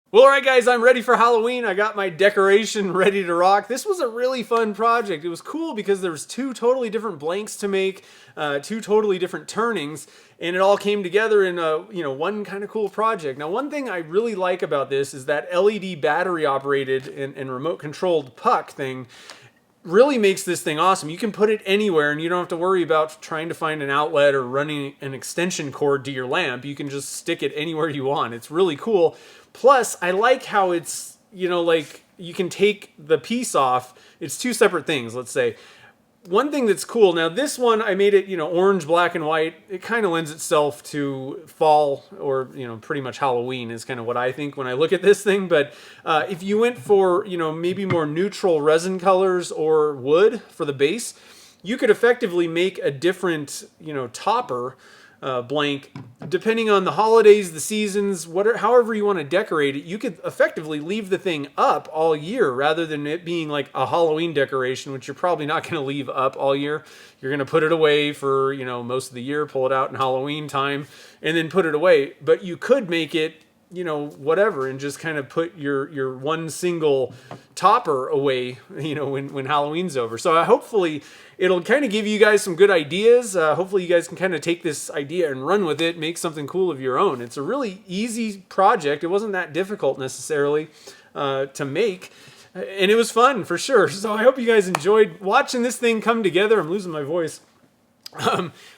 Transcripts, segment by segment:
Well, alright guys, I'm ready for Halloween. I got my decoration ready to rock. This was a really fun project. It was cool because there was two totally different blanks to make, two totally different turnings, and it all came together in one kind of cool project. Now, one thing I really like about this is that LED battery operated and remote controlled puck thing really makes this thing awesome. You can put it anywhere and you don't have to worry about trying to find an outlet or running an extension cord to your lamp. You can just stick it anywhere you want. It's really cool. Plus, I like how it's, like you can take the piece off. It's two separate things, let's say. One thing that's cool, now this one, I made it, orange, black, and white. It kind of lends itself to fall or, pretty much Halloween is kind of what I think when I look at this thing. But if you went for, maybe more neutral resin colors or wood for the base, you could effectively make a different, topper blank depending on the holidays, the seasons, however you want to decorate it. You could effectively leave the thing up all year rather than it being like a Halloween decoration, which you're probably not going to leave up all year. You're going to put it away for most of the year, pull it out in Halloween time, and then put it away. But you could make it whatever, and just kind of put your one single topper away, when Halloween's over. So hopefully it'll kind of give you guys some good ideas. Hopefully you guys can kind of take this idea and run with it, make something cool of your own. It's a really easy project. It wasn't that difficult necessarily to make. And it was fun for sure. So I hope you guys enjoyed watching this thing come together. I'm losing my voice.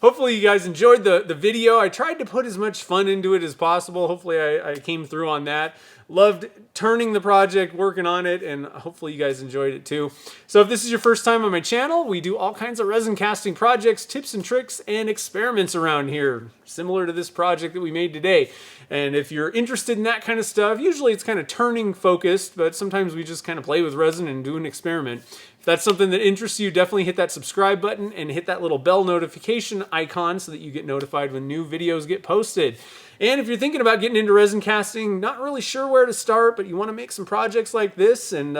Hopefully you guys enjoyed the video. I tried to put as much fun into it as possible. Hopefully I came through on that. Loved turning the project, working on it, and hopefully you guys enjoyed it too. So if this is your first time on my channel, we do all kinds of resin casting projects, tips and tricks, and experiments around here, similar to this project that we made today. And if you're interested in that kind of stuff, usually it's kind of turning focused, but sometimes we just kind of play with resin and do an experiment. If that's something that interests you, definitely hit that subscribe button and hit that little bell notification icon so that you get notified when new videos get posted. And if you're thinking about getting into resin casting, not really sure where to start, but you want to make some projects like this and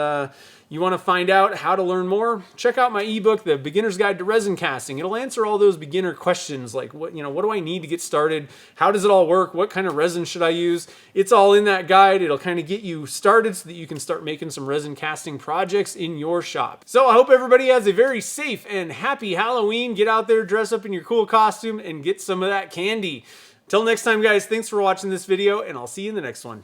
you want to find out how to learn more, check out my ebook, The Beginner's Guide to Resin Casting. It'll answer all those beginner questions like what do I need to get started? How does it all work? What kind of resin should I use? It's all in that guide. It'll kind of get you started so that you can start making some resin casting projects in your shop. So I hope everybody has a very safe and happy Halloween. Get out there, dress up in your cool costume, and get some of that candy. Till next time, guys, thanks for watching this video, and I'll see you in the next one.